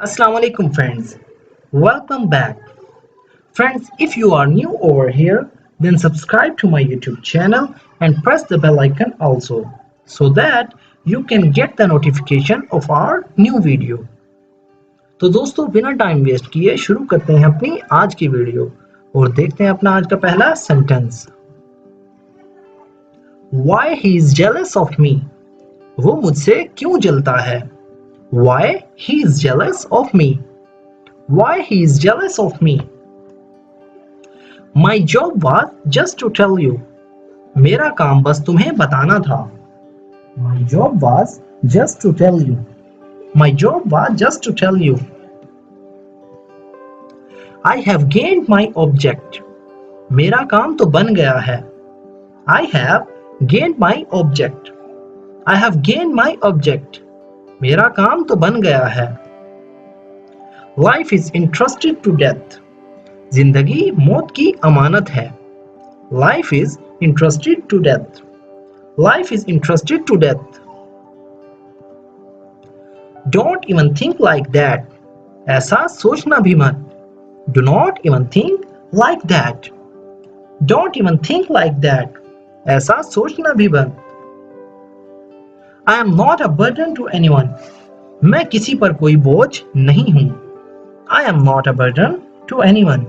Assalamu alaikum friends. Welcome back. Friends, if you are new over here, then subscribe to my YouTube channel and press the bell icon also so that you can get the notification of our new video. तो दोस्तों बिना time waste किए शुरू करते हैं अपनी आज की वीडियो और देखते हैं अपना आज का पहला sentence. Why he is jealous of me? वो मुझसे क्यों जलता है? Why he is jealous of me? Why he is jealous of me? My job was just to tell you. मेरा काम बस तुम्हें बताना था. My job was just to tell you. My job was just to tell you. I have gained my object. मेरा काम तो बन गया है. I have gained my object. I have gained my object. मेरा काम तो बन गया है. Life is entrusted to death. जिंदगी मौत की अमानत है. Life is entrusted to death. Life is entrusted to death. Don't even think like that. ऐसा सोचना भी मत. Do not even think like that. Don't even think like that. ऐसा सोचना भी मत. I am not a burden to anyone. मैं किसी पर कोई बोझ नहीं हूं. I am not a burden to anyone.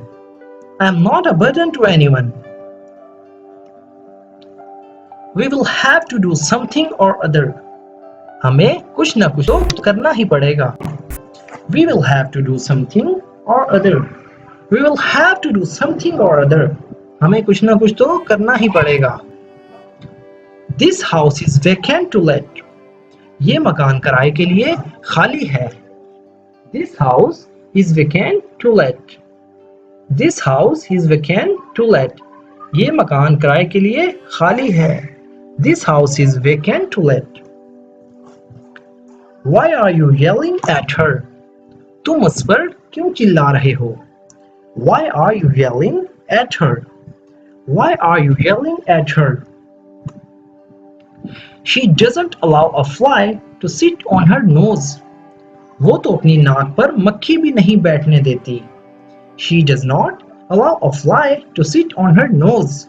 I am not a burden to anyone. We will have to do something or other. हमें कुछ ना कुछ तो करना ही पड़ेगा. We will have to do something or other. We will have to do something or other. हमें कुछ ना कुछ तो करना ही पड़ेगा. This house is vacant to let. ये मकान किराए के लिए खाली है. This house is vacant to let. This house is vacant to let. ये मकान किराए के लिए खाली है. This house is vacant to let. Why are you yelling at her? तुम उस पर क्यों चिल्ला रहे हो? Why are you yelling at her? Why are you yelling at her? She doesn't allow a fly to sit on her nose. वो तो अपनी नाक पर मक्खी भी नहीं बैठने देती. She does not allow a fly to sit on her nose.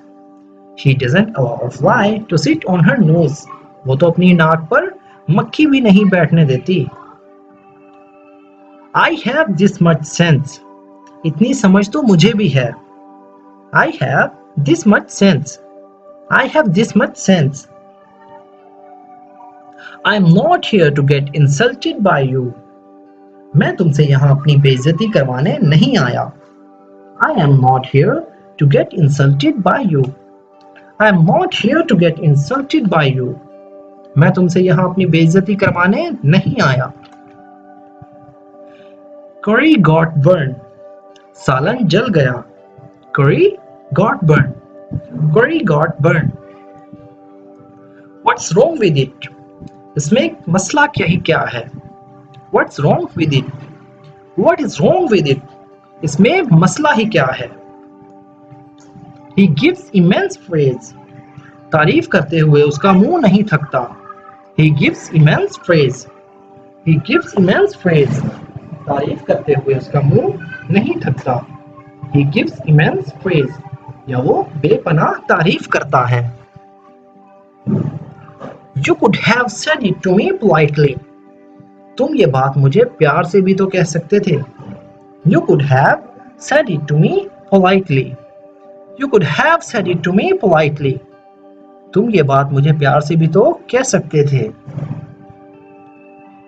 She doesn't allow a fly to sit on her nose. वो तो अपनी नाक पर मक्खी भी नहीं बैठने देती. I have this much sense. इतनी समझ तो मुझे भी है. I have this much sense. I have this much sense. I am not here to get insulted by you. मैं तुमसे यहाँ अपनी बेइज्जती करवाने नहीं आया. I am not here to get insulted by you. I am not here to get insulted by you. मैं तुमसे यहाँ अपनी बेइज्जती करवाने नहीं आया. Curry got burned. सालन जल गया. Curry got burned. Curry got burned. What's wrong with it? इसमें मसला क्या है? What's wrong with it? What is wrong with it? इसमें मसला ही क्या है? He gives immense praise. तारीफ करते हुए उसका मुंह नहीं थकता. He gives immense praise. He gives immense praise. तारीफ करते हुए उसका मुंह नहीं थकता. He gives immense praise. या वो बेपनाह तारीफ करता है. You could have said it to me politely. तुम ये बात मुझे प्यार से भी तो कह सकते थे. You could have said it to me politely. You could have said it to me politely. तुम ये बात मुझे प्यार से भी तो कह सकते थे.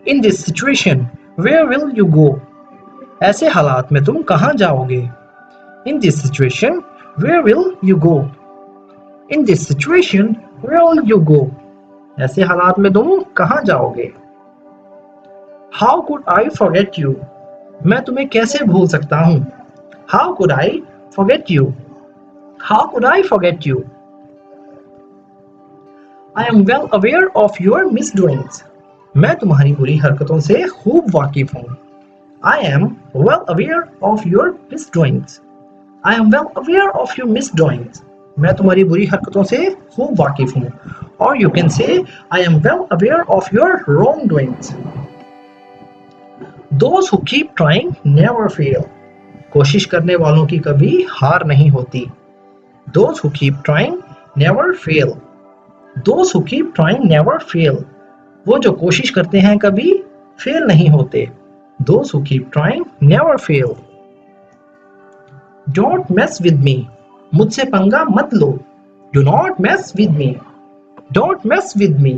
In this situation, where will you go? ऐसे हालात में तुम कहाँ जाओगे? In this situation, where will you go? In this situation, where will you go? ऐसे हालात में तुम कहाँ जाओगे? How could I forget you? मैं तुम्हें कैसे भूल सकता हूँ? How could I forget you? How could I forget you? I am well aware of your misdoings. मैं तुम्हारी बुरी हरकतों से खूब वाकिफ हूँ. I am well aware of your misdoings. I am well aware of your misdoings. मैं तुम्हारी बुरी हरकतों से खूब वाकिफ हूँ. Or you can say, I am well aware of your wrongdoings. Those who keep trying never fail. कोशिश करने वालों की कभी हार नहीं होती. Those who keep trying never fail. Those who keep trying never fail. वो जो कोशिश करते हैं कभी फेल नहीं होते. Those who keep trying never fail. Don't mess with me. मुझसे पंगा मत लो. Do not mess with me. Don't mess with me.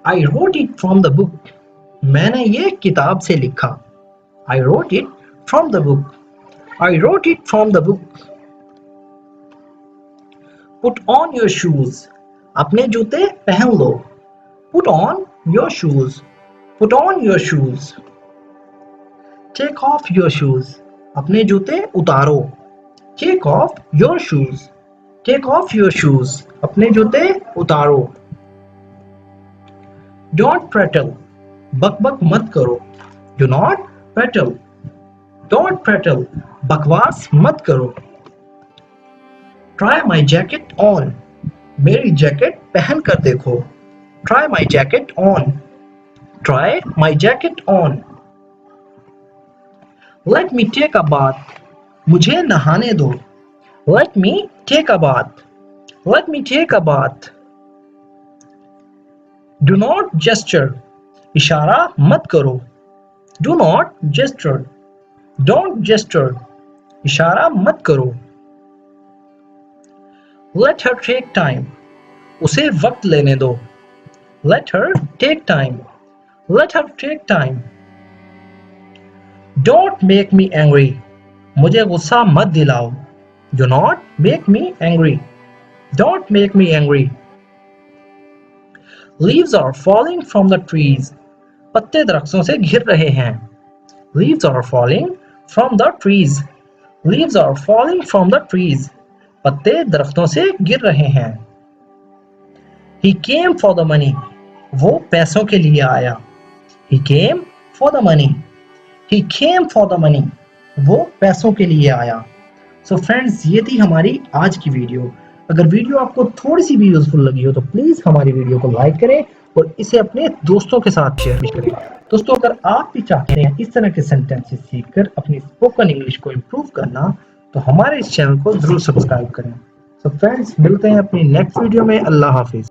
I wrote it from the book. मैंने ये किताब से लिखा. I wrote it from the book. I wrote it from the book. Put on your shoes. अपने जूते पहन लो. Put on your shoes. Put on your shoes. Take off your shoes. अपने जूते उतारो. Take off your shoes. Take off your shoes. अपने जूते उतारो. Don't prattle. बक मत करो. Do not prattle. Don't prattle. बकवास मत करो. Try my jacket on. मेरी जैकेट पहन कर देखो. Try my jacket on. Try my jacket on. Let me take a bath. मुझे नहाने दो. Let me take a bath. Let me take a bath. Do not gesture. इशारा मत करो. Do not gesture. Don't gesture. इशारा मत करो. Let her take time. उसे वक्त लेने दो. Let her take time. Let her take time. Don't make me angry. मुझे गुस्सा मत दिलाओ. Do not make me angry. Don't make me angry. Leaves are falling from the trees. पत्ते दरख्तों से गिर रहे हैं. Leaves are falling from the trees. Leaves are falling from the trees. पत्ते दरख्तों से गिर रहे हैं. He came for the money. वो पैसों के लिए आया. He came for the money. He came for the money. वो पैसों के लिए आया. So friends, ये थी हमारी आज की वीडियो. अगर वीडियो आपको थोड़ी सी भी यूजफुल लगी हो तो प्लीज हमारी वीडियो को लाइक करें और इसे अपने दोस्तों के साथ शेयर भी करें. दोस्तों, अगर आप भी चाहते हैं इस तरह के सेंटेंसेस सीखकर अपनी स्पोकन इंग्लिश को इम्प्रूव करना तो हमारे इस चैनल को जरूर सब्सक्राइब करें. सो फ्रेंड्स, मिलते हैं अपनी नेक्स्ट वीडियो में. अल्लाह हाफिज.